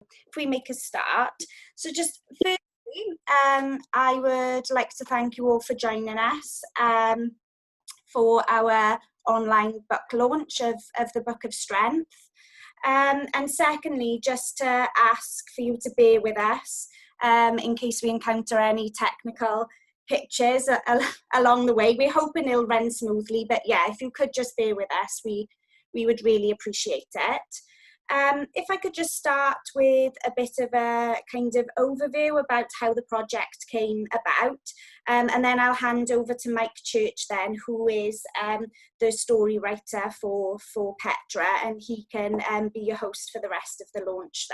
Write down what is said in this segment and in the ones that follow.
if we make a start. So just firstly, I would like to thank you all for joining us for our online book launch of the Book of Strength. And secondly, just to ask for you to bear with us in case we encounter any technical pitches along the way. We're hoping it'll run smoothly, but yeah, if you could just bear with us, we would really appreciate it. If I could just start with a bit of a kind of overview about how the project came about, and then I'll hand over to Mike Church then, who is the story writer for Petra, and he can be your host for the rest of the launch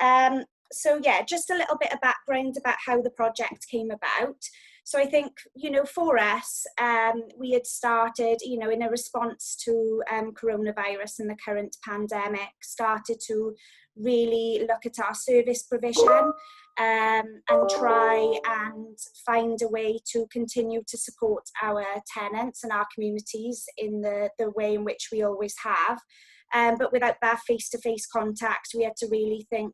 then. So yeah, just a little bit of background about how the project came about. So I think, for us, we had started, in a response to coronavirus and the current pandemic, started to really look at our service provision and try and find a way to continue to support our tenants and our communities in the way in which we always have. But without that face-to-face contact, we had to really think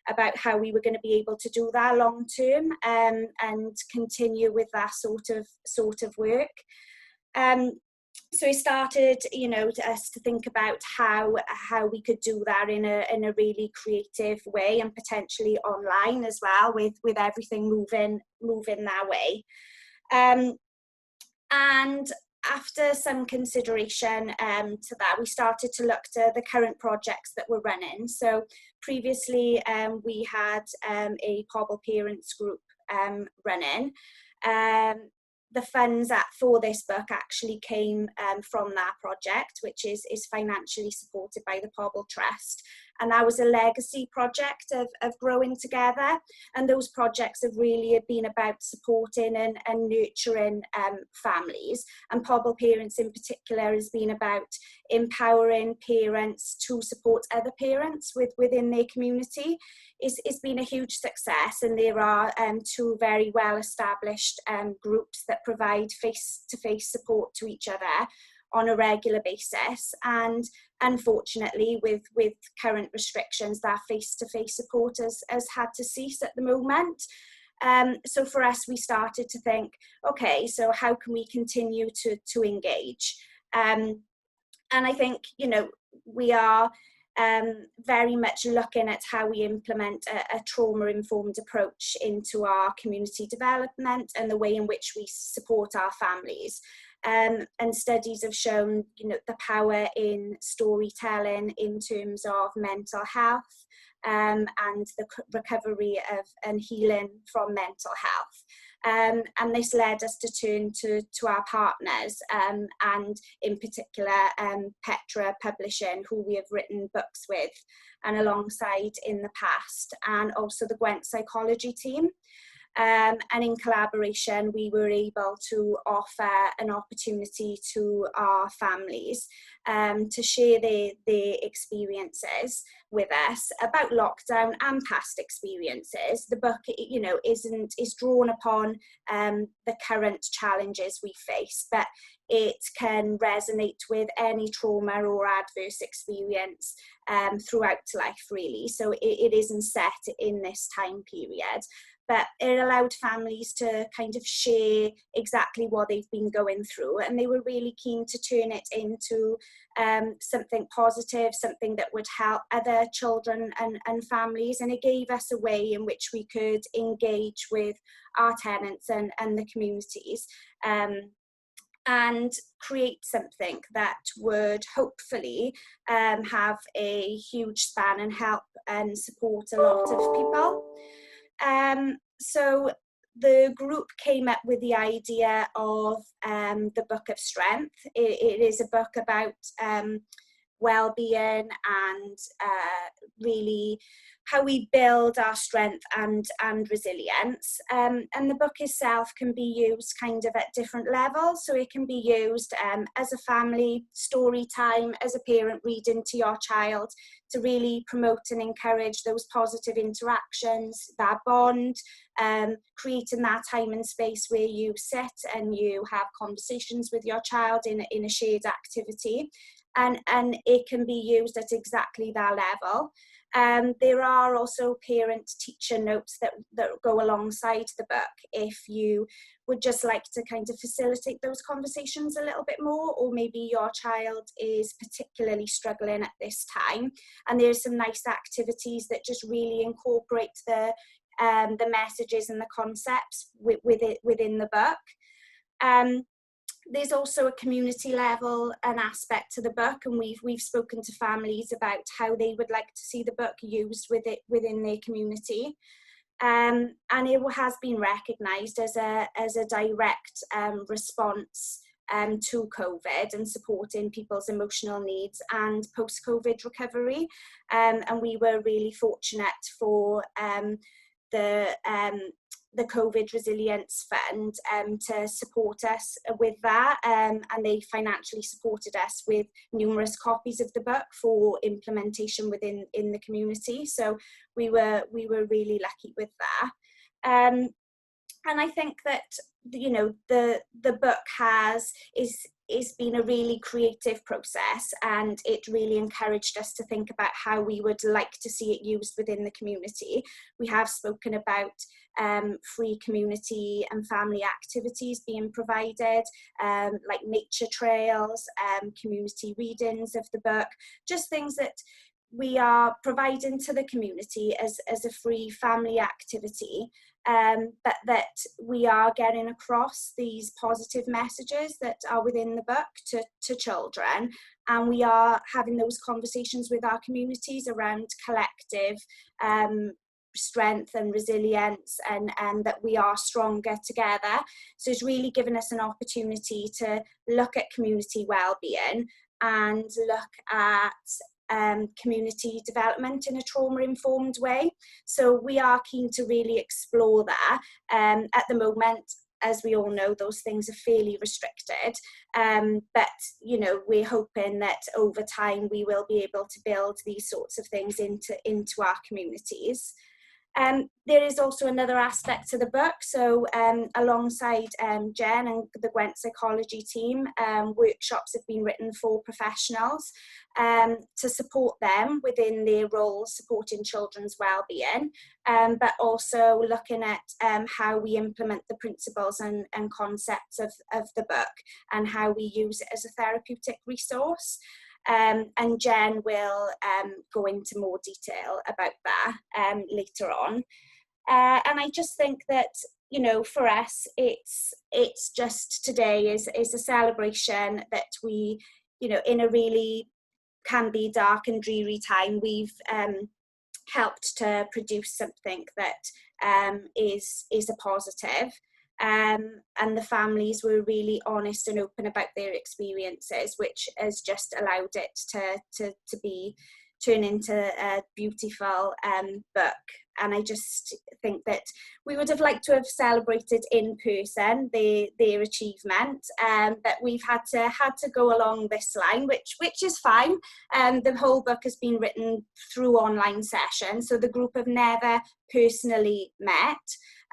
about how we were going to be able to do that long term and continue with that sort of work. So we started, us to think about how we could do that in a really creative way, and potentially online as well, with everything moving that way. And after some consideration to that, we started to look to the current projects that we're running. So previously, we had a Pobl Parents group running. The funds for this book actually came from that project, which is financially supported by the Pobl Trust. And that was a legacy project of growing together. And those projects have really been about supporting and nurturing families. And Pobl Parents in particular has been about empowering parents to support other parents within their community. It's been a huge success, and there are two very well established groups that provide face-to-face support to each other on a regular basis. And unfortunately, with current restrictions, that face-to-face support has had to cease at the moment. So for us, we started to think, okay, so how can we continue to engage? And I think, we are very much looking at how we implement a trauma-informed approach into our community development and the way in which we support our families. And studies have shown, the power in storytelling in terms of mental health and the recovery of and healing from mental health. And this led us to turn to our partners, and in particular Petra Publishing, who we have written books with and alongside in the past, and also the Gwent Psychology team. And in collaboration, we were able to offer an opportunity to our families to share their experiences with us about lockdown and past experiences. The book, is drawn upon the current challenges we face, but it can resonate with any trauma or adverse experience throughout life, really. So it isn't set in this time period. But it allowed families to kind of share exactly what they've been going through, and they were really keen to turn it into something positive, something that would help other children and families, and it gave us a way in which we could engage with our tenants and the communities and create something that would hopefully have a huge span and help and support a lot of people. So the group came up with the idea of the Book of Strength. It is a book about well-being and really how we build our strength and resilience. And the book itself can be used kind of at different levels. So it can be used as a family story time, as a parent reading to your child, to really promote and encourage those positive interactions, that bond, creating that time and space where you sit and you have conversations with your child in a shared activity. And it can be used at exactly that level. There are also parent-teacher notes that go alongside the book if you would just like to kind of facilitate those conversations a little bit more, or maybe your child is particularly struggling at this time. And there's some nice activities that just really incorporate the messages and the concepts within the book. There's also a community level an aspect to the book, and we've spoken to families about how they would like to see the book used within their community. And it has been recognised as a direct response to COVID and supporting people's emotional needs and post-COVID recovery. And we were really fortunate for the COVID Resilience Fund to support us with that, and they financially supported us with numerous copies of the book for implementation within the community. So we were really lucky with that. And I think that, you know, the book is been a really creative process, and it really encouraged us to think about how we would like to see it used within the community. We have spoken about free community and family activities being provided, like nature trails, community readings of the book, just things that we are providing to the community as a free family activity, but that we are getting across these positive messages that are within the book to children, and we are having those conversations with our communities around collective strength and resilience, and that we are stronger together. So it's really given us an opportunity to look at community well-being and look at community development in a trauma-informed way. So we are keen to really explore that. At the moment, as we all know, those things are fairly restricted, but you know, we're hoping that over time we will be able to build these sorts of things into our communities. There is also another aspect to the book. So alongside Jen and the Gwent psychology team, workshops have been written for professionals to support them within their roles supporting children's well-being, but also looking at how we implement the principles and concepts of the book and how we use it as a therapeutic resource. And Jen will go into more detail about that later on. And I just think that, you know, for us, it's just today is a celebration that we, you know, in a really can be dark and dreary time, we've helped to produce something that is a positive. And the families were really honest and open about their experiences, which has just allowed it to be turn into a beautiful book. And I just think that we would have liked to have celebrated in person their achievement, but we've had to go along this line, which is fine. The whole book has been written through online sessions, so the group have never personally met,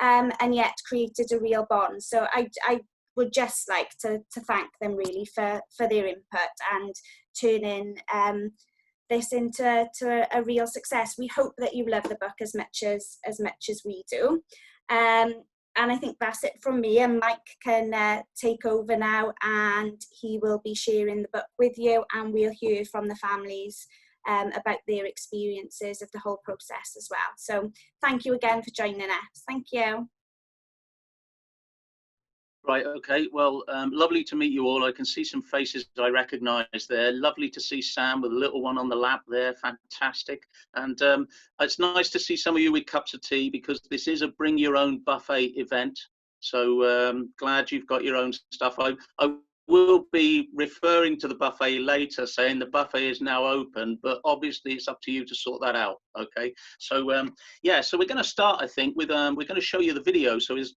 and yet created a real bond. So I would just like to thank them really for their input and turning this into a real success. We hope that you love the book as much as we do. And I think that's it from me, and Mike can take over now, and he will be sharing the book with you, and we'll hear from the families about their experiences of the whole process as well. So thank you again for joining us. Thank you. Right, okay, well, lovely to meet you all. I can see some faces I recognise there. Lovely to see Sam with a little one on the lap there, fantastic. And it's nice to see some of you with cups of tea, because this is a bring your own buffet event. So glad you've got your own stuff. I will be referring to the buffet later, saying the buffet is now open, but obviously it's up to you to sort that out. Okay, so yeah, so we're going to start, I think, with we're going to show you the video. So there's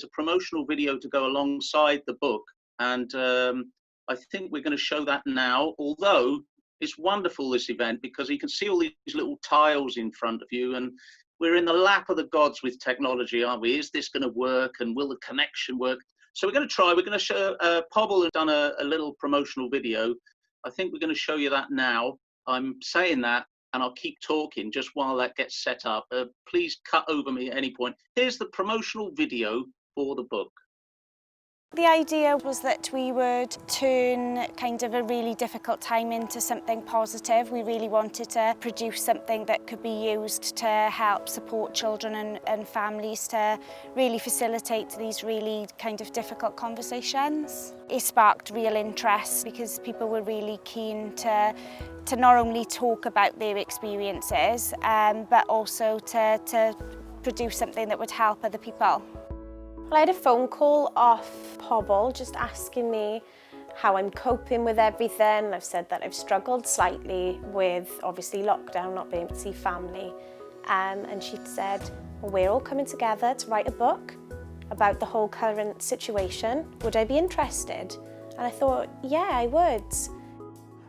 a promotional video to go alongside the book, and I think we're going to show that now. Although it's wonderful, this event, because you can see all these little tiles in front of you, and we're in the lap of the gods with technology, aren't we? Is this going to work, and will the connection work? So we're going to try. We're going to show, Pobble has done a little promotional video. I think we're going to show you that now. I'm saying that and I'll keep talking just while that gets set up. Please cut over me at any point. Here's the promotional video for the book. The idea was that we would turn kind of a really difficult time into something positive. We really wanted to produce something that could be used to help support children and families to really facilitate these really kind of difficult conversations. It sparked real interest because people were really keen to not only talk about their experiences, but also to produce something that would help other people. Well, I had a phone call off Pobl just asking me how I'm coping with everything. I've said that I've struggled slightly with obviously lockdown, not being able to see family. And she said, well, we're all coming together to write a book about the whole current situation. Would I be interested? And I thought, yeah, I would.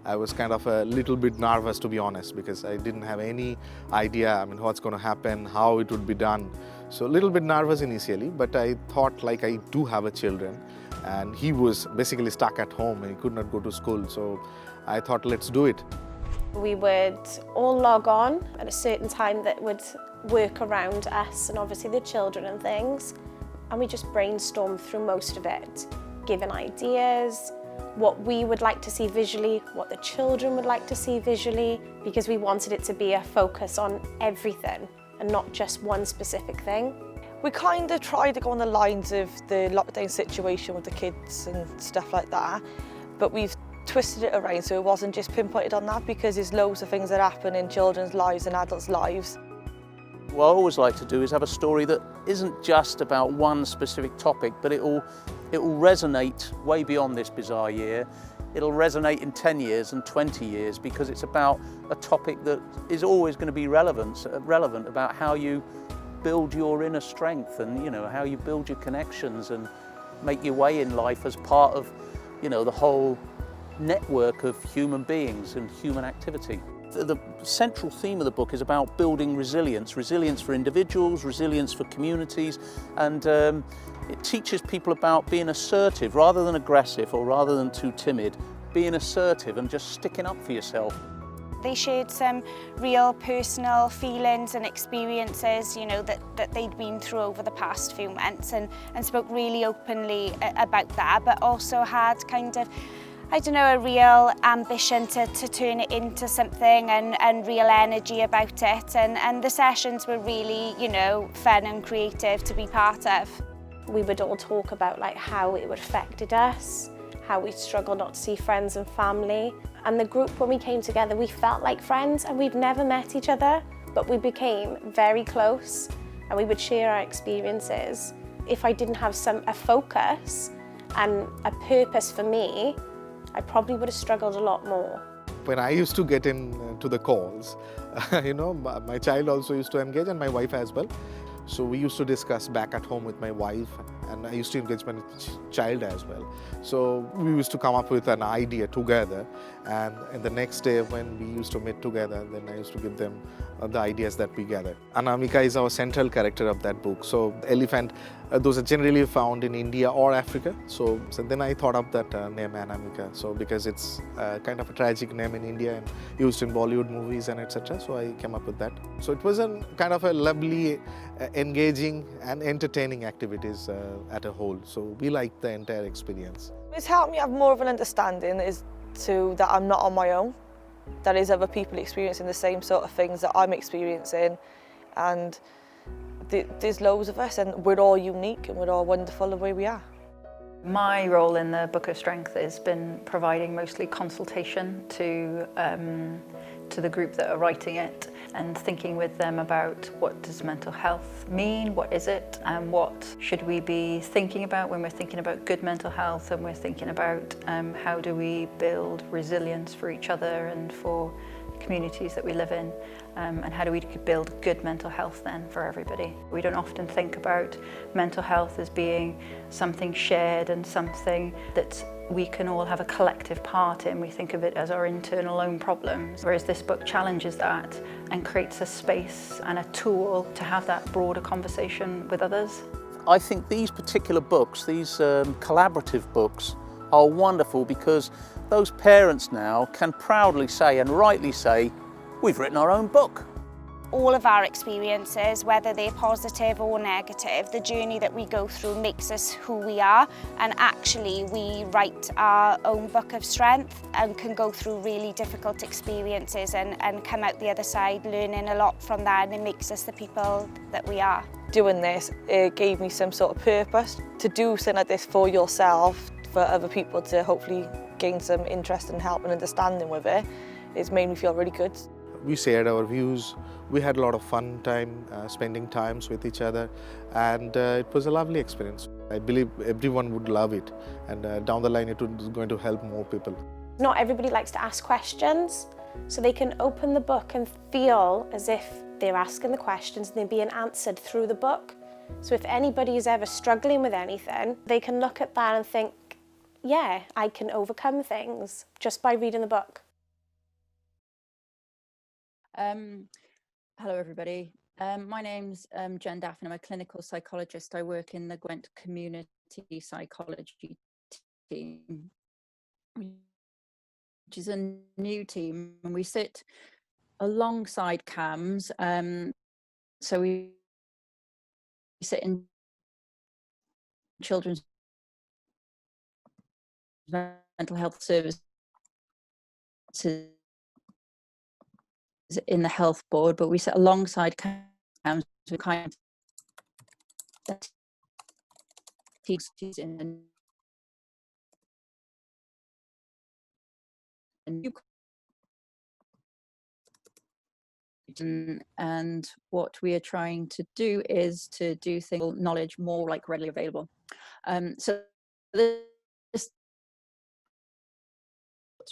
I was kind of a little bit nervous, to be honest, because I didn't have any idea, what's going to happen, how it would be done. So a little bit nervous initially, but I thought like I do have a children and he was basically stuck at home and he could not go to school. So I thought, let's do it. We would all log on at a certain time that would work around us and obviously the children and things. And we just brainstormed through most of it, giving ideas, what we would like to see visually, what the children would like to see visually, because we wanted it to be a focus on everything and not just one specific thing. We kind of tried to go on the lines of the lockdown situation with the kids and stuff like that, but we've twisted it around so it wasn't just pinpointed on that, because there's loads of things that happen in children's lives and adults' lives. What I always like to do is have a story that isn't just about one specific topic, but it will resonate way beyond this bizarre year. It'll resonate in 10 years and 20 years because it's about a topic that is always going to be relevant about how you build your inner strength and, how you build your connections and make your way in life as part of, the whole network of human beings and human activity. The central theme of the book is about building resilience for individuals, resilience for communities, and it teaches people about being assertive rather than aggressive or rather than too timid, being assertive and just sticking up for yourself. They shared some real personal feelings and experiences, that they'd been through over the past few months and spoke really openly about that, but also had kind of, a real ambition to turn it into something and real energy about it. And the sessions were really, fun and creative to be part of. We would all talk about how it would affected us, how we struggled not to see friends and family. And the group, when we came together, we felt like friends and we've never met each other, but we became very close and we would share our experiences. If I didn't have a focus and a purpose for me, I probably would have struggled a lot more. When I used to get into the calls, my child also used to engage and my wife as well. So we used to discuss back at home with my wife and I used to engage my child as well. So we used to come up with an idea together and the next day when we used to meet together, then I used to give them the ideas that we gathered. Anamika is our central character of that book. So elephant, those are generally found in India or Africa. So then I thought of that name Anamika. So because it's kind of a tragic name in India and used in Bollywood movies and etc. So I came up with that. So it was kind of a lovely, engaging and entertaining activities at a whole. So we liked the entire experience. It's helped me have more of an understanding that I'm not on my own. That is other people experiencing the same sort of things that I'm experiencing, and there's loads of us and we're all unique and we're all wonderful the way we are. My role in the Book of Strength has been providing mostly consultation to the group that are writing it and thinking with them about what does mental health mean, what is it, and what should we be thinking about when we're thinking about good mental health and we're thinking about how do we build resilience for each other and for communities that we live in, and how do we build good mental health then for everybody. We don't often think about mental health as being something shared and something that we can all have a collective part in. We think of it as our internal own problems, whereas this book challenges that and creates a space and a tool to have that broader conversation with others. I think these particular books, these collaborative books, are wonderful because those parents now can proudly say, and rightly say, we've written our own book. All of our experiences, whether they're positive or negative, the journey that we go through makes us who we are, and actually we write our own book of strength and can go through really difficult experiences and come out the other side learning a lot from that, and it makes us the people that we are. Doing this, it gave me some sort of purpose to do something like this for yourself, for other people to hopefully gain some interest and help and understanding with it. It's made me feel really good. We shared our views. We had a lot of fun time spending times with each other, and it was a lovely experience. I believe everyone would love it, and down the line it is going to help more people. Not everybody likes to ask questions, so they can open the book and feel as if they're asking the questions and they're being answered through the book. So if anybody is ever struggling with anything, they can look at that and think, yeah, I can overcome things just by reading the book. Hello everybody. My name's Jen Daffin. I'm a clinical psychologist. I work in the Gwent Community Psychology team, which is a new team, and we sit alongside CAMS. So we sit in children's mental health services in the health board, but we sit alongside CAMS to kind of teach in a new. And what we are trying to do is to do things knowledge more like readily available. So this is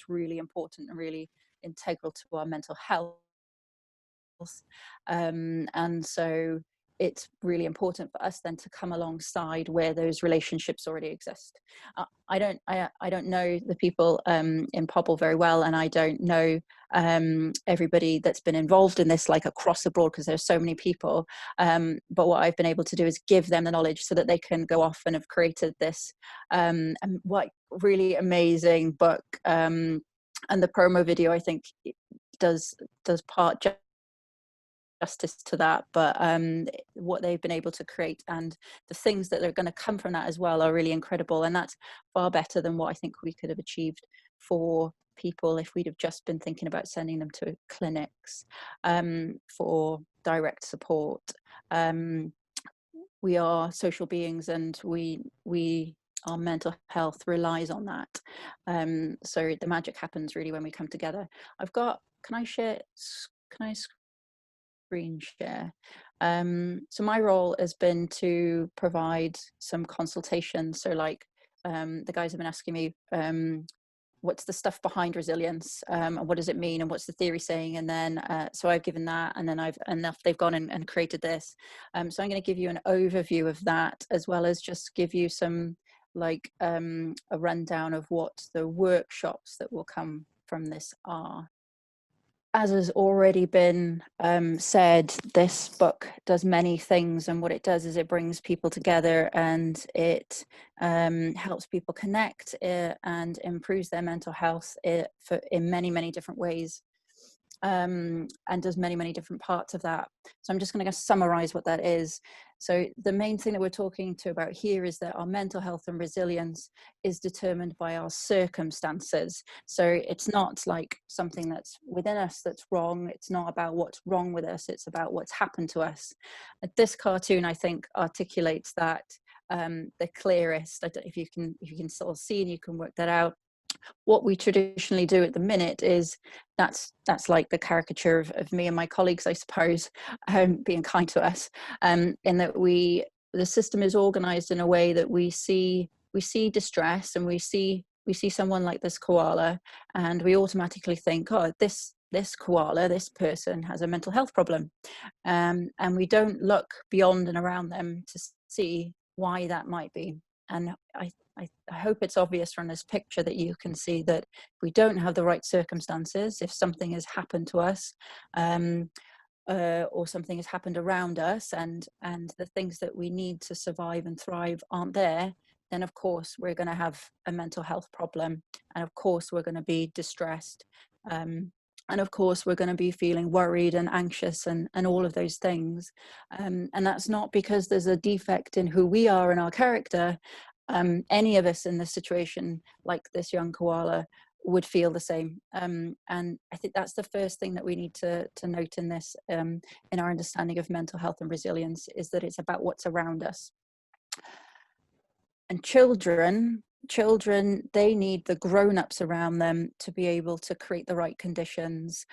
really important and really integral to our mental health. And so it's really important for us then to come alongside where those relationships already exist. I don't know the people in Pobble very well, and I don't know everybody that's been involved in this like across the board, because there's so many people. But what I've been able to do is give them the knowledge so that they can go off and have created this what really amazing book. And the promo video, I think, does part justice to that, but what they've been able to create and the things that are going to come from that as well are really incredible, and that's far better than what I think we could have achieved for people if we'd have just been thinking about sending them to clinics for direct support. We are social beings, and our mental health relies on that. So the magic happens really when we come together. can I screen share? So my role has been to provide some consultation. So like the guys have been asking me, what's the stuff behind resilience, and what does it mean, and what's the theory saying? And then so I've given that, and then they've gone and created this. So I'm going to give you an overview of that, as well as just give you some like a rundown of what the workshops that will come from this are. As has already been said, this book does many things, and what it does is it brings people together, and it helps people connect and improves their mental health in many, many different ways, and does many, many different parts of that. So I'm just going to summarize what that is. So the main thing that we're talking about here is that our mental health and resilience is determined by our circumstances. So it's not like something that's within us that's wrong. It's not about what's wrong with us. It's about what's happened to us. This cartoon, I think, articulates that the clearest. If you can sort of see and you can work that out. What we traditionally do at the minute is that's like the caricature of me and my colleagues, I suppose, being kind to us, in that the system is organized in a way that we see distress, and we see someone like this koala, and we automatically think, oh, this koala, this person has a mental health problem, and we don't look beyond and around them to see why that might be. And I hope it's obvious from this picture that you can see that if we don't have the right circumstances, if something has happened to us, or something has happened around us, and the things that we need to survive and thrive aren't there, then of course we're going to have a mental health problem, and of course we're going to be distressed, and And of course, we're going to be feeling worried and anxious and all of those things. And that's not because there's a defect in who we are and our character. Any of us in this situation, like this young koala, would feel the same. And I think that's the first thing that we need to note in this, in our understanding of mental health and resilience, is that it's about what's around us. And children, they need the grown-ups around them to be able to create the right conditions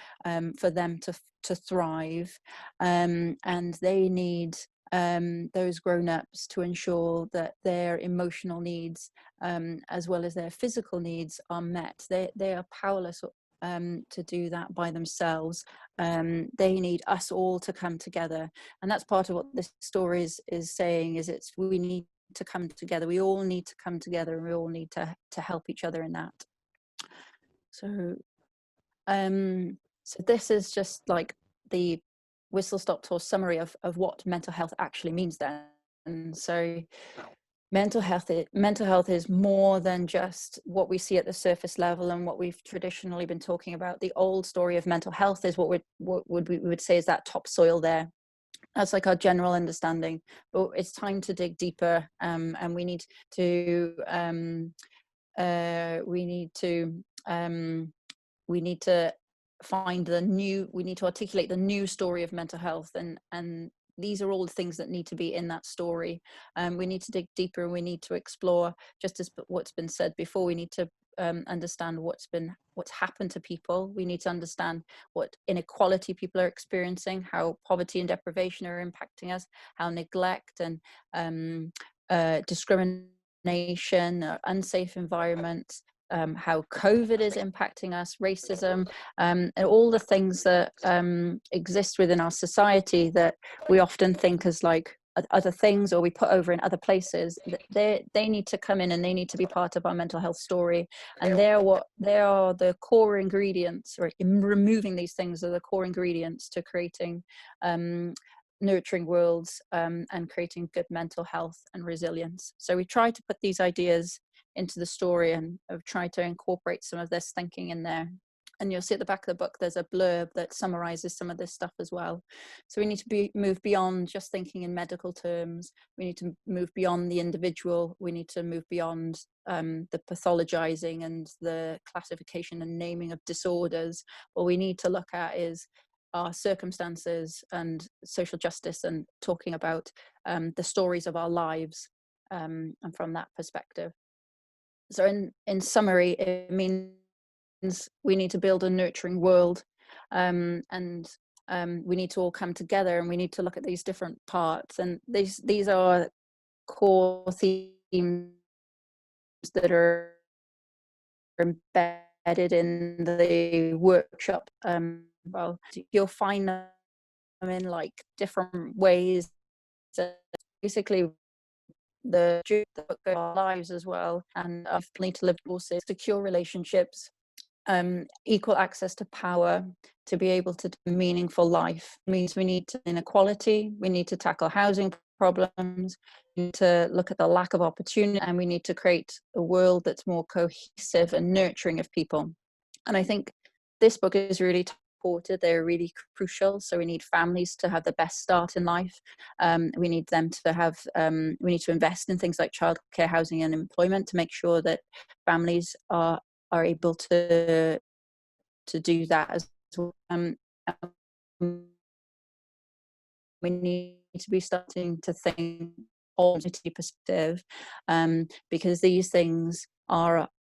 for them to thrive, and they need those grown-ups to ensure that their emotional needs as well as their physical needs are met. They are powerless to do that by themselves. They need us all to come together, and that's part of what this story is saying, is we need to come together. We all need to come together, and we all need to help each other in that. So so this is just like the whistle-stop tour summary of what mental health actually means then. And so mental health is more than just what we see at the surface level and what we've traditionally been talking about. The old story of mental health is what we would say is that topsoil there. That's like our general understanding, but it's time to dig deeper, and we need to find the new. We need to articulate the new story of mental health, and these are all the things that need to be in that story. We need to dig deeper. We need to explore, just as what's been said before. We need to understand what's happened to people. We need to understand what inequality people are experiencing, how poverty and deprivation are impacting us, how neglect and discrimination, unsafe environments, how COVID is impacting us, racism, and all the things that exist within our society that we often think as like other things, or we put over in other places. They need to come in, and they need to be part of our mental health story. And they are the core ingredients, or in removing these things are the core ingredients to creating nurturing worlds and creating good mental health and resilience. So we try to put these ideas into the story, and have tried to incorporate some of this thinking in there. And you'll see at the back of the book, there's a blurb that summarizes some of this stuff as well. So we need to move beyond just thinking in medical terms. We need to move beyond the individual. We need to move beyond the pathologizing and the classification and naming of disorders. What we need to look at is our circumstances and social justice, and talking about the stories of our lives, and from that perspective. So in summary, it means we need to build a nurturing world, and we need to all come together, and we need to look at these different parts. And these are core themes that are embedded in the workshop. Well, you'll find them in like different ways. Basically, the book of our lives as well, and need to live courses, secure relationships, equal access to power, to be able to do meaningful life. It means we need to inequality, we need to tackle housing problems, we need to look at the lack of opportunity, and we need to create a world that's more cohesive and nurturing of people. And I think this book is really supported. They're really crucial. So we need families to have the best start in life. We need them to have, we need to invest in things like childcare, housing and employment to make sure that families are able to do that as well. We need to be starting to think community perspective, because these things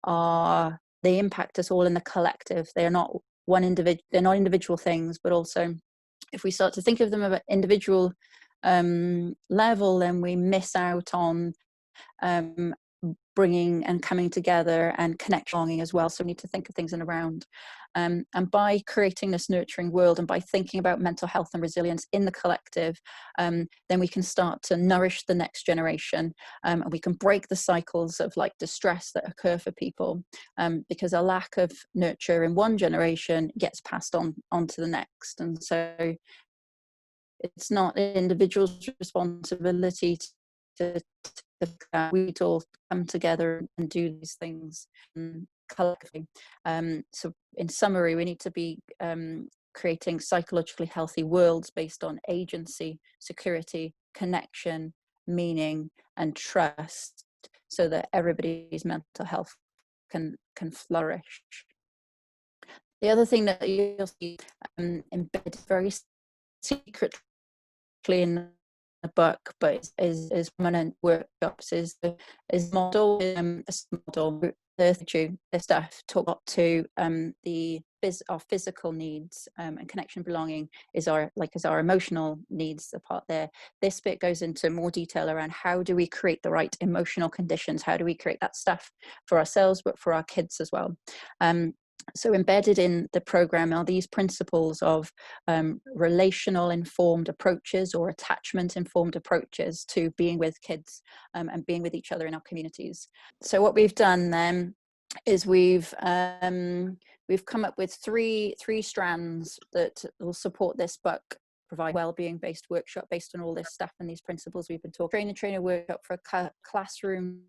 they impact us all in the collective. They are not they're not individual things, but also if we start to think of them at an individual level, then we miss out on bringing and coming together and belonging as well. So we need to think of things in a round. And by creating this nurturing world, and by thinking about mental health and resilience in the collective, then we can start to nourish the next generation, and we can break the cycles of like distress that occur for people, because a lack of nurture in one generation gets passed on to the next. And so it's not the individual's responsibility to we all come together and do these things collectively. So in summary, we need to be creating psychologically healthy worlds based on agency, security, connection, meaning, and trust, so that everybody's mental health can flourish. The other thing that you'll see embedded very secretly in the book, but is prominent workshops, is model, the stuff talk to our physical needs, and connection, belonging is our emotional needs, the part there. This bit goes into more detail around how do we create the right emotional conditions, how do we create that stuff for ourselves, but for our kids as well. So embedded in the program are these principles of relational informed approaches, or attachment informed approaches to being with kids and being with each other in our communities. So what we've done then is we've come up with three strands that will support this book. Provide well-being based workshop based on all this stuff and these principles we've been talking. Trainer workshop for a classroom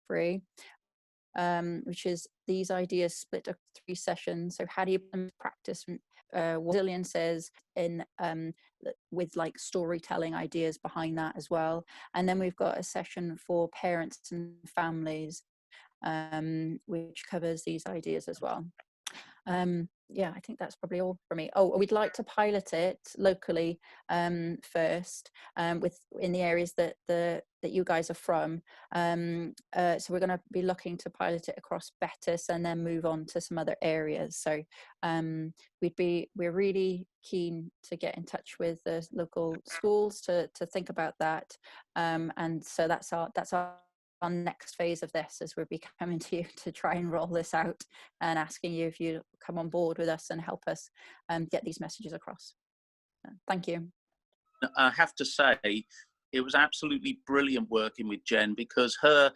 free, which is these ideas split up 3 sessions. So how do you practice what resilience is in with like storytelling ideas behind that as well. And then we've got a session for parents and families, which covers these ideas as well. Yeah, I think that's probably all for me. Oh, we'd like to pilot it locally first, in the areas that you guys are from. So we're going to be looking to pilot it across Bettis and then move on to some other areas. So we're really keen to get in touch with the local schools to think about that. And so that's our next phase of this, as we'll be coming to you to try and roll this out and asking you if you come on board with us and help us get these messages across. Thank you. I have to say, it was absolutely brilliant working with Jen, because her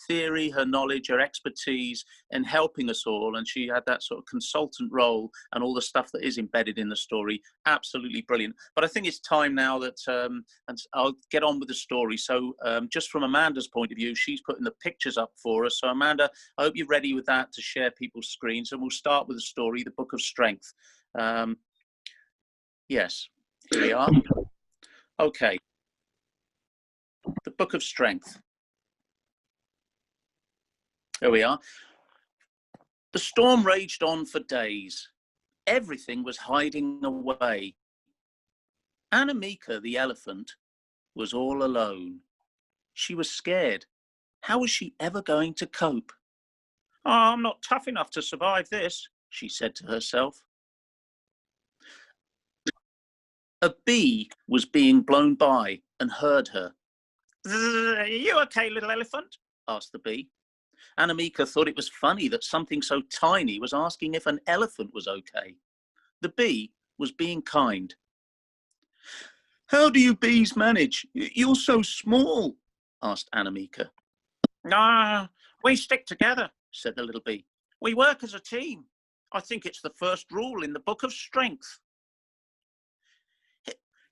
theory, her knowledge, her expertise in helping us all, and she had that sort of consultant role and all the stuff that is embedded in the story, absolutely brilliant. But I think it's time now that, and I'll get on with the story. So just from Amanda's point of view, she's putting the pictures up for us. So Amanda, I hope you're ready with that to share people's screens, and we'll start with the story, The Book of Strength. Yes, here we are. Okay. The Book of Strength. There we are. The storm raged on for days. Everything was hiding away. Anamika, the elephant, was all alone. She was scared. How was she ever going to cope? "Oh, I'm not tough enough to survive this," she said to herself. A bee was being blown by and heard her. "Are you okay, little elephant?" asked the bee. Anamika thought it was funny that something so tiny was asking if an elephant was okay. The bee was being kind. "How do you bees manage? You're so small," asked Anamika. We stick together," said the little bee. "We work as a team. I think it's the first rule in the Book of Strength."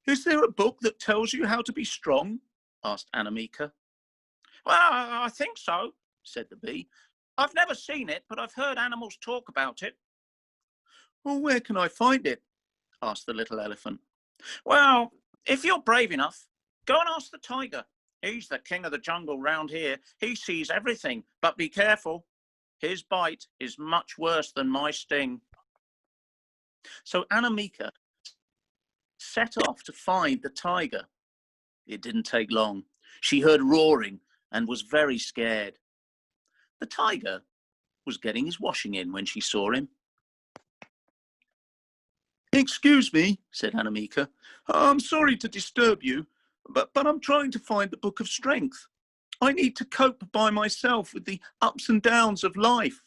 "Is there a book that tells you how to be strong?" asked Anamika. "Well, I think so," said the bee. "I've never seen it, but I've heard animals talk about it." "Well, where can I find it?" asked the little elephant. "Well, if you're brave enough, go and ask the tiger. He's the king of the jungle round here. He sees everything, but be careful. His bite is much worse than my sting." So Anamika set off to find the tiger. It didn't take long. She heard roaring and was very scared. The tiger was getting his washing in when she saw him. "Excuse me," said Anamika. "I'm sorry to disturb you, but I'm trying to find the Book of Strength. I need to cope by myself with the ups and downs of life."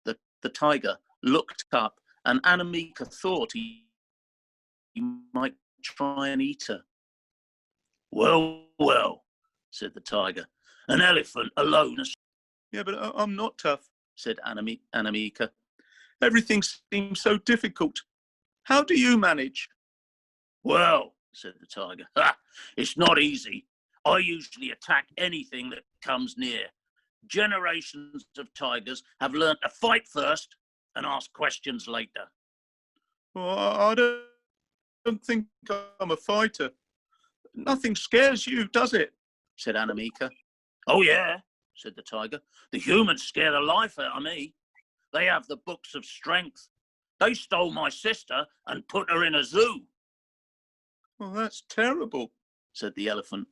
The tiger looked up, and Anamika thought he might try and eat her. Well, said the tiger. "An elephant alone." "Yeah, but I'm not tough," said Anamika. "Everything seems so difficult. How do you manage?" "Well," said the tiger, "it's not easy. I usually attack anything that comes near. Generations of tigers have learned to fight first and ask questions later. Well, I don't think I'm a fighter. Nothing scares you, does it? Said Anamika. Oh yeah, said the tiger. The humans scare the life out of me. They have the books of strength. They stole my sister and put her in a zoo. Well, that's terrible, said the elephant.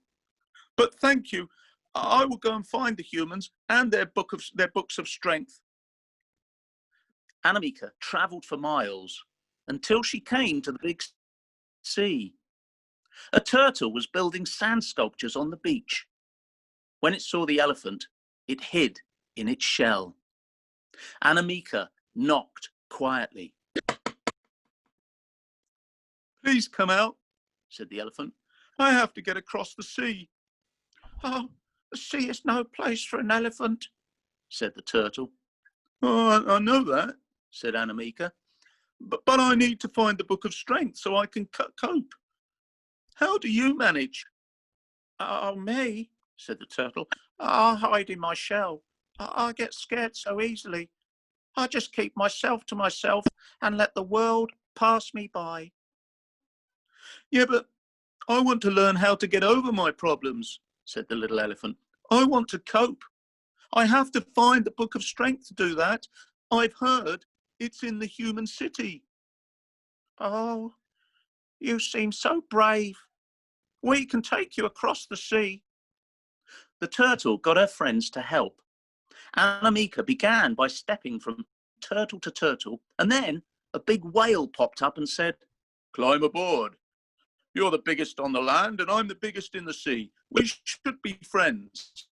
But thank you. I will go and find the humans and their books of strength. Anamika travelled for miles until she came to the big sea. A turtle was building sand sculptures on the beach. When it saw the elephant, it hid in its shell. Anamika knocked quietly. Please come out, said the elephant. I have to get across the sea. Oh, the sea is no place for an elephant, said the turtle. Oh, I know that, said Anamika. But I need to find the book of strength so I can cope. How do you manage? Oh, me, said the turtle. I hide in my shell. I get scared so easily. I just keep myself to myself and let the world pass me by. Yeah, but I want to learn how to get over my problems, said the little elephant. I want to cope. I have to find the book of strength to do that. I've heard it's in the human city. Oh, you seem so brave. We can take you across the sea. The turtle got her friends to help. Anamika began by stepping from turtle to turtle, and then a big whale popped up and said, Climb aboard. You're the biggest on the land and I'm the biggest in the sea. We should be friends.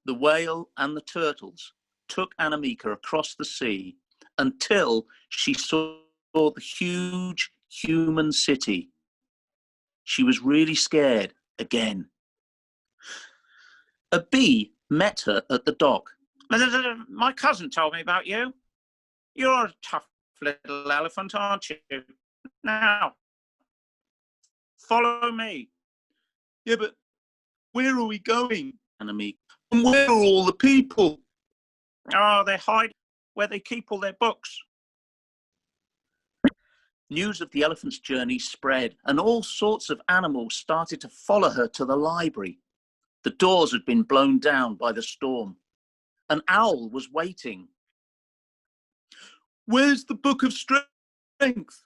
The whale and the turtles took Anamika across the sea until she saw the huge human city. She was really scared again. A bee met her at the dock. My cousin told me about you. You're a tough little elephant, aren't you? Now, follow me. Yeah, but where are we going? Anamika. And where are all the people? Oh, they hide where they keep all their books. News of the elephant's journey spread, and all sorts of animals started to follow her to the library. The doors had been blown down by the storm. An owl was waiting. Where's the book of strength?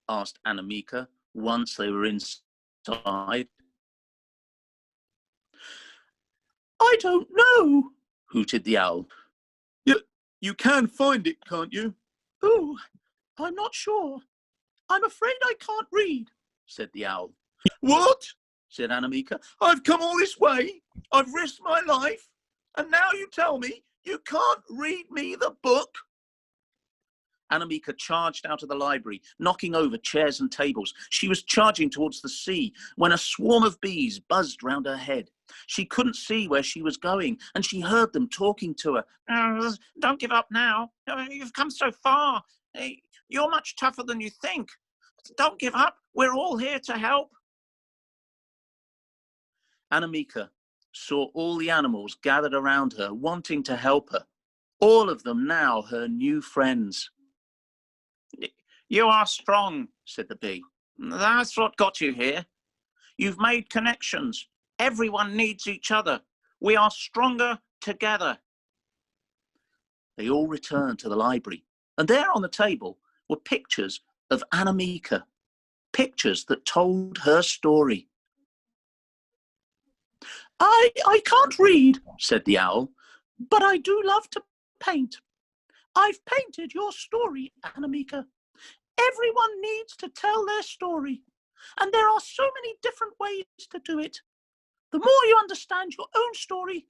Asked Anamika once they were inside. I don't know, hooted the owl. You can find it, can't you? Oh, I'm not sure. I'm afraid I can't read, said the owl. What? Said Anamika. I've come all this way. I've risked my life. And now you tell me you can't read me the book? Anamika charged out of the library, knocking over chairs and tables. She was charging towards the sea when a swarm of bees buzzed round her head. She couldn't see where she was going, and she heard them talking to her. Don't give up now. You've come so far. You're much tougher than you think. Don't give up. We're all here to help. Anamika saw all the animals gathered around her, wanting to help her. All of them now her new friends. You are strong, said the bee. That's what got you here. You've made connections. Everyone needs each other. We are stronger together. They all returned to the library, and there on the table were pictures of Anamika, pictures that told her story. I can't read, said the owl, but I do love to paint. I've painted your story, Anamika. Everyone needs to tell their story, and there are so many different ways to do it. The more you understand your own story,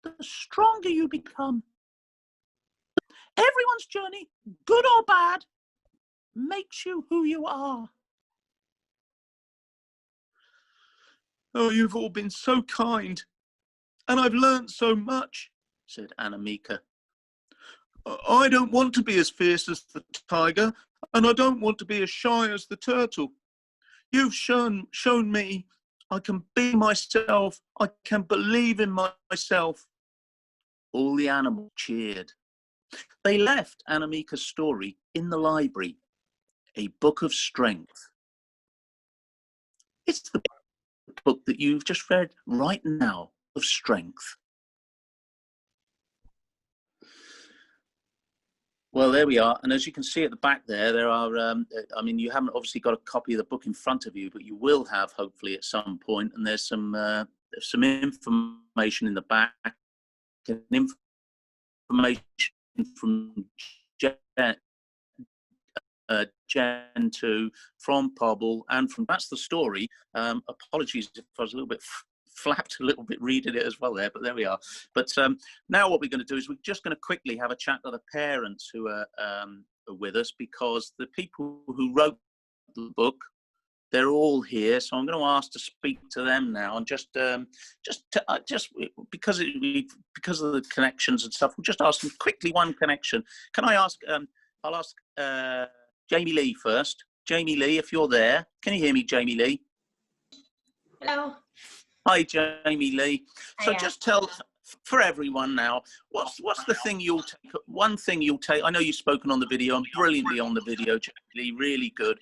the stronger you become. Everyone's journey, good or bad, makes you who you are. Oh, you've all been so kind. And I've learnt so much, said Anamika. I don't want to be as fierce as the tiger, and I don't want to be as shy as the turtle. You've shown me I can be myself. I can believe in myself. All the animals cheered. They left Anamika's story in the library, a book of strength. It's the book that you've just read right now, of strength. Well, there we are. And as you can see at the back there are, I mean, you haven't obviously got a copy of the book in front of you, but you will have hopefully at some point. And there's some information in the back, and information from Gen 2, from Pobble, and from, that's the story. Apologies if I was a little bit flapped a little bit reading it as well there, but there we are. But now what we're going to do is we're just going to quickly have a chat to the parents who are with us, because the people who wrote the book, they're all here. So I'm going to ask to speak to them now, and just because of the connections and stuff, we'll just ask them quickly one connection. Can I ask? I'll ask Jamie Lee first. Jamie Lee, if you're there, can you hear me, Jamie Lee? Hello. Hi, Jamie Lee. So just tell for everyone now, what's the thing you'll take? One thing you'll take. I know you've spoken on the video and brilliantly on the video, Jamie Lee, really good.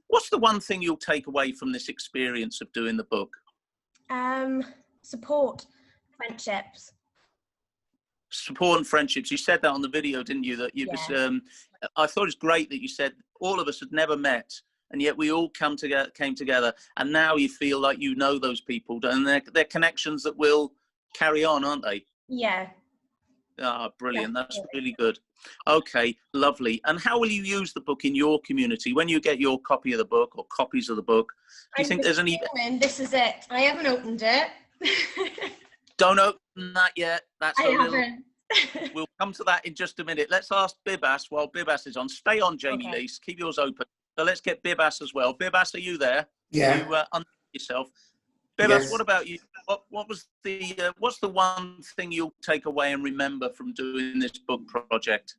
What's the one thing you'll take away from this experience of doing the book? Support, friendships. Support and friendships. You said that on the video, didn't you? That you was. I thought it was great that you said all of us had never met, and yet we all came together, and now you feel like you know those people, and they're connections that will carry on, aren't they? Yeah. Ah, brilliant. That's really good. Okay, lovely. And how will you use the book in your community when you get your copy of the book or copies of the book? Do you think there's any? This is it. I haven't opened it. Don't open that yet. That's I haven't. We'll come to that in just a minute. Let's ask Bibas while Bibas is on. Stay on, Jamie Lee. Keep yours open. So let's get Bibas as well. Bibas, are you there? Yeah. You unmute yourself. Bibas, Yes. What about you? What was the what's the one thing you'll take away and remember from doing this book project?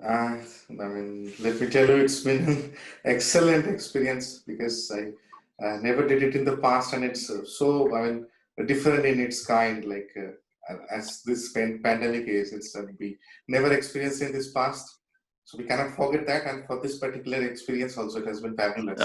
I mean, let me tell you, it's been an excellent experience, because I never did it in the past, and it's different in its kind. Like as this pandemic is, it's we never experienced in this past, so we cannot forget that. And for this particular experience, also, it has been fabulous.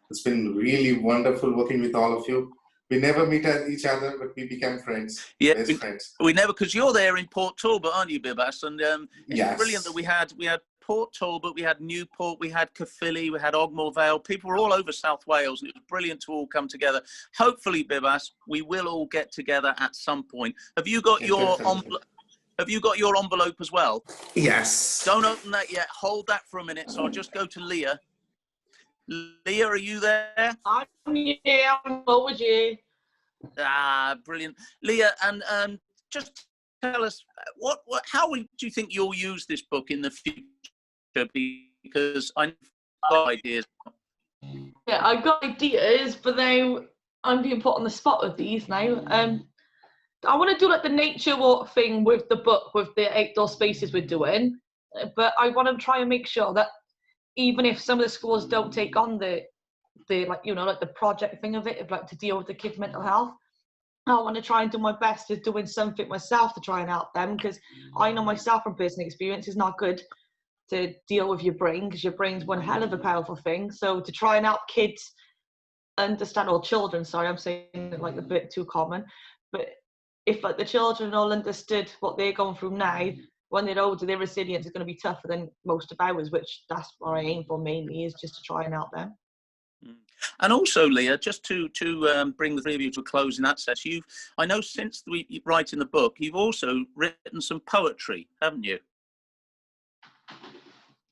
It's been really wonderful working with all of you. We never meet each other, but we became friends. Yeah, best friends. We never, because you're there in Port Talbot, aren't you, Bibas? And it's Yes. brilliant that we had Port Talbot, we had Newport, we had Caerphilly, we had Ogmore Vale. People were all over South Wales, and it was brilliant to all come together. Hopefully, Bibas, we will all get together at some point. Have you got your envelope? Have you got your envelope as well? Yes. Don't open that yet. Hold that for a minute. So I'll just go to Leah. Leah, are you there? I'm here. I'm with you. Ah, brilliant, Leah. And just tell us how do you think you'll use this book in the future? Because I've got ideas. Yeah, I've got ideas, but then I'm being put on the spot with these now. I want to do like the nature walk thing with the book, with the outdoor spaces we're doing, but I want to try and make sure that even if some of the schools don't take on the like, you know, like the project thing of it, like to deal with the kids' mental health, I want to try and do my best at doing something myself to try and help them, because I know myself from personal experience is not good to deal with your brain, because your brain's one hell of a powerful thing. So to try and help kids understand, or children, sorry, I'm saying it like a bit too common, but if like the children all understood what they're going through now, when they're older, their resilience is going to be tougher than most of ours, which that's what I aim for mainly, is just to try and help them. And also, Leah, just to bring the three of you to a close in that sense, I know since we writing the book, you've also written some poetry, haven't you?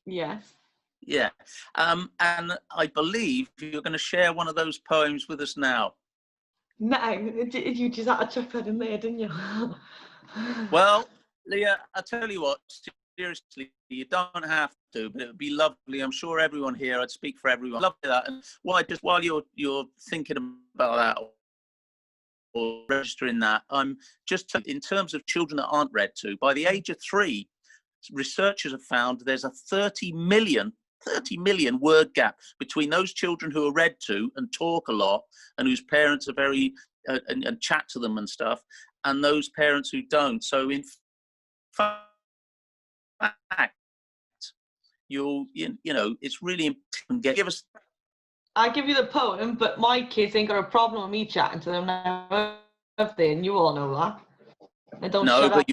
Yes. Yeah. And I believe you're going to share one of those poems with us now. No, you just had to chuck that in there, didn't you? Well, Leah, I tell you what, seriously, you don't have to, but it would be lovely. I'm sure everyone here, I'd speak for everyone. Lovely that. And while you're thinking about that or registering that, I'm just in terms of children that aren't read to, by the age of 3, researchers have found there's a 30 million 30 million word gap between those children who are read to and talk a lot and whose parents are very and chat to them and stuff, and those parents who don't. So in fact, you know, it's really important. Give us. I give you the poem, but my kids ain't got a problem with me chatting to them now, have they? And you all know that. They don't shut up.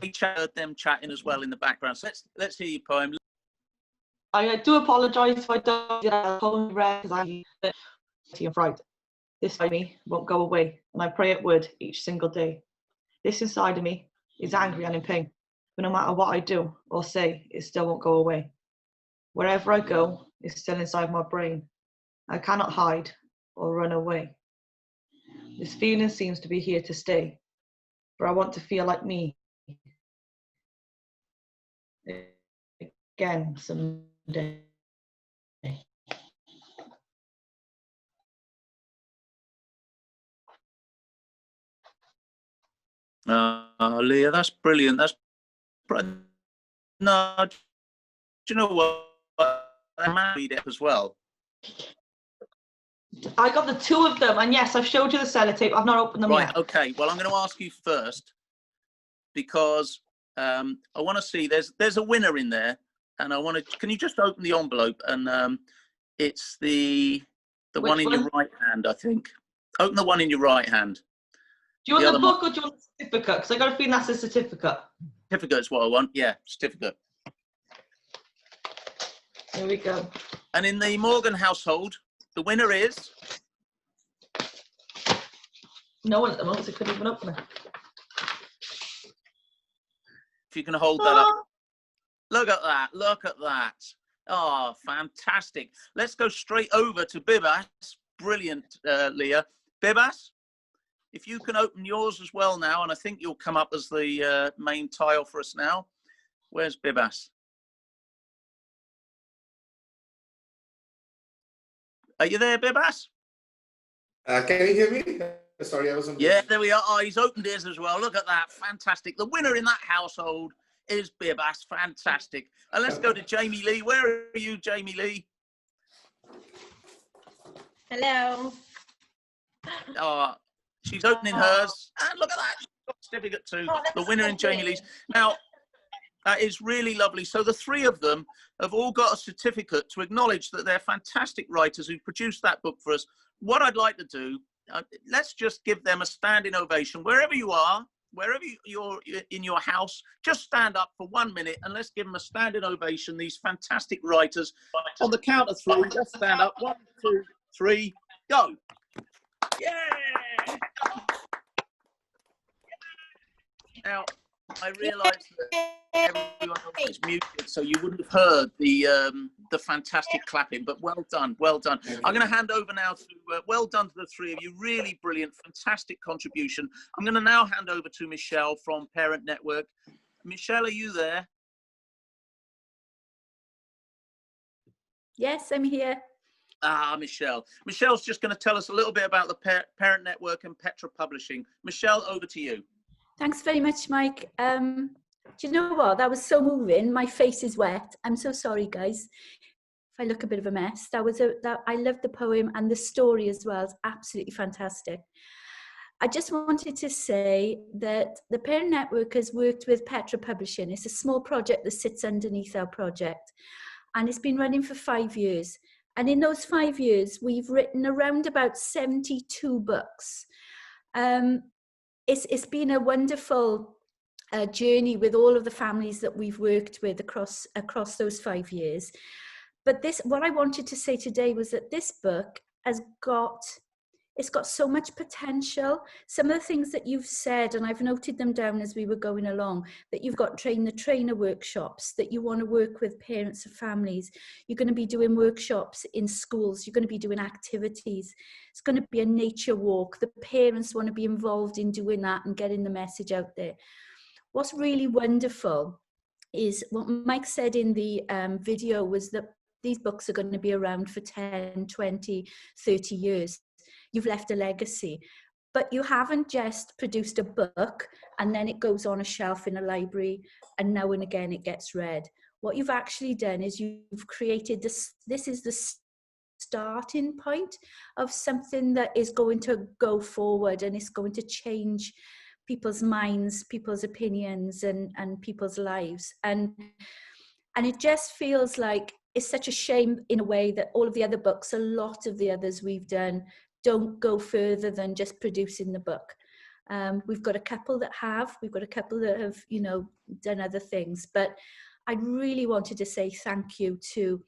We heard them chatting as well in the background. So let's hear your poem. I do apologise if I don't get a poem read because I'm fright. This side of me won't go away, and I pray it would each single day. This inside of me is angry and in pain, but no matter what I do or say, it still won't go away. Wherever I go, it's still inside my brain. I cannot hide or run away. This feeling seems to be here to stay, but I want to feel like me again someday. Leah, that's brilliant. No, do you know what? I'm married it as well. I got the two of them, and yes, I've showed you the sellotape. I've not opened them yet. Right, okay. Well, I'm going to ask you first because I want to see. There's a winner in there, and I want to. Can you just open the envelope? And it's the one in your right hand, I think. Open the one in your right hand. Do you want the book or do you want the certificate? Because I got a feeling that's a certificate. Certificate is what I want. Yeah, certificate. Here we go. And in the Morgan household, the winner is. No one at the moment, so I couldn't even open it. If you can hold that up. Look at that. Look at that. Oh, fantastic. Let's go straight over to Bibas. Brilliant, Leah. Bibas, if you can open yours as well now, and I think you'll come up as the main tile for us now. Where's Bibas? Are you there, Bibas? Can you hear me? Sorry, I wasn't. Yeah, there we are. Oh, he's opened his as well. Look at that. Fantastic. The winner in that household is Bibas. Fantastic. And let's go to Jamie Lee. Where are you, Jamie Lee? Hello. Oh, she's opening hers. And look at that. She's got a certificate too. The winner in Jamie Lee's. Now, that is really lovely. So the three of them have all got a certificate to acknowledge that they're fantastic writers who produced that book for us. What I'd like to do, let's just give them a standing ovation. Wherever you are, wherever you're in your house, just stand up for 1 minute and let's give them a standing ovation. These fantastic writers. On the count of three, let's stand up. 1, 2, 3, go. Yeah! Now, I realise that everyone else is muted, so you wouldn't have heard the fantastic clapping, but well done, well done. I'm going to hand over now to, well done to the three of you, really brilliant, fantastic contribution. I'm going to now hand over to Michelle from Parent Network. Michelle, are you there? Yes, I'm here. Ah, Michelle. Michelle's just going to tell us a little bit about the Parent Network and Petra Publishing. Michelle, over to you. Thanks very much, Mike. Do you know what? That was so moving. My face is wet. I'm so sorry, guys. If I look a bit of a mess. I loved the poem and the story as well. It's absolutely fantastic. I just wanted to say that the Parent Network has worked with Petra Publishing. It's a small project that sits underneath our project. And it's been running for 5 years. And in those 5 years, we've written around about 72 books. It's been a wonderful journey with all of the families that we've worked with across those 5 years. But what I wanted to say today was that this book has got so much potential. Some of the things that you've said, and I've noted them down as we were going along, that you've got train the trainer workshops, that you want to work with parents of families. You're going to be doing workshops in schools. You're going to be doing activities. It's going to be a nature walk. The parents want to be involved in doing that and getting the message out there. What's really wonderful is what Mike said in the video was that these books are going to be around for 10, 20, 30 years. You've left a legacy, but you haven't just produced a book and then it goes on a shelf in a library and now and again it gets read. what you've actually done is you've created this is the starting point of something that is going to go forward, and it's going to change people's minds, people's opinions, and people's lives. And it just feels like it's such a shame in a way that all of the other books, a lot of the others we've done, don't go further than just producing the book. We've got a couple that have, you know, done other things, but I really wanted to say thank you to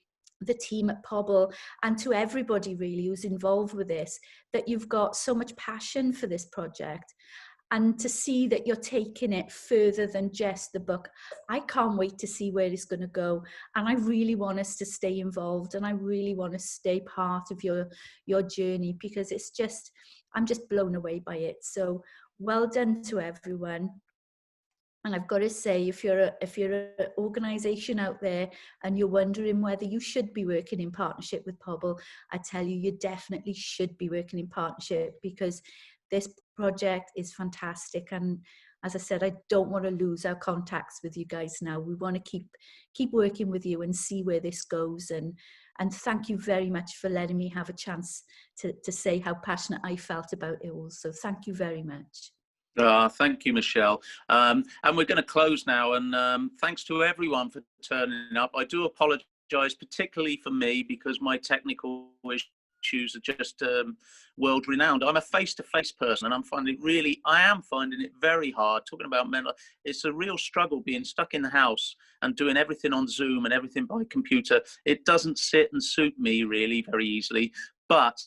the team at Pobble and to everybody really who's involved with this, that you've got so much passion for this project, and to see that you're taking it further than just the book. I can't wait to see where it's going to go, and I really want us to stay involved, and I really want to stay part of your journey, because it's just, I'm just blown away by it. So well done to everyone. And I've got to say, if you're an organisation out there and you're wondering whether you should be working in partnership with Pobble, I tell you, you definitely should be working in partnership, because this project is fantastic. And as I said, I don't want to lose our contacts with you guys now. We want to keep working with you and see where this goes. And thank you very much for letting me have a chance to say how passionate I felt about it all. So thank you very much. Thank you, Michelle. And we're going to close now. And thanks to everyone for turning up. I do apologise, particularly for me, because my technical issues are just world renowned. I'm a face-to-face person, and I am finding it very hard. Talking about mental, it's a real struggle being stuck in the house and doing everything on Zoom and everything by computer. It doesn't sit and suit me really very easily, but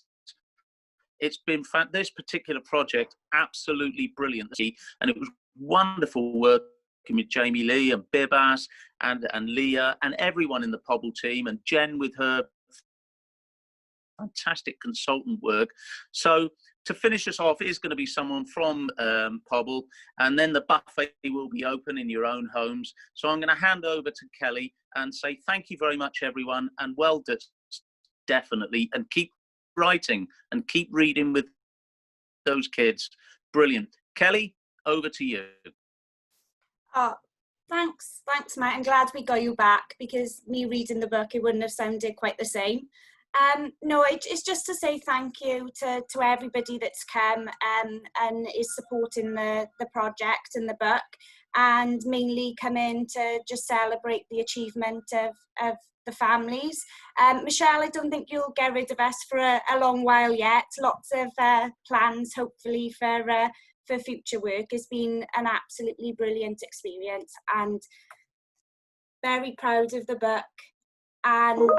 it's been this particular project absolutely brilliant, and it was wonderful working with Jamie Lee and Bibas and Leah and everyone in the Pobble team, and Jen with her fantastic consultant work. So to finish us off is going to be someone from Pobble, and then the buffet will be open in your own homes. So I'm going to hand over to Kelly and say thank you very much, everyone, and well done, definitely, and keep writing and keep reading with those kids. Brilliant. Kelly, over to you. Oh, thanks, Matt. I'm glad we got you back, because me reading the book, it wouldn't have sounded quite the same. No, it's just to say thank you to everybody that's come and is supporting the project and the book, and mainly come in to just celebrate the achievement of the families. Michelle, I don't think you'll get rid of us for a long while yet. Lots of plans, hopefully, for future work. It's been an absolutely brilliant experience, and very proud of the book. And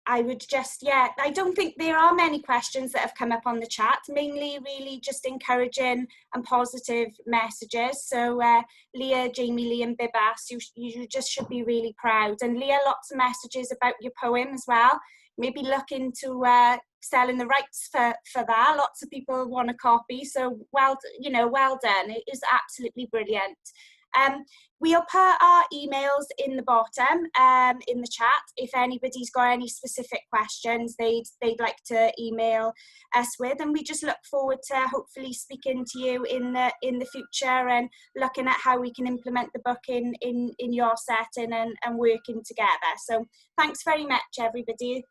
I would just, I don't think there are many questions that have come up on the chat, mainly really just encouraging and positive messages. So Leah, Jamie Lee and Bibas, you just should be really proud. And Leah, lots of messages about your poem as well. Maybe look into selling the rights for that. Lots of people want a copy, so well done. It is absolutely brilliant. We'll put our emails in the bottom in the chat. If anybody's got any specific questions they'd like to email us with, and we just look forward to hopefully speaking to you in the future and looking at how we can implement the book in your setting and working together. So thanks very much, everybody.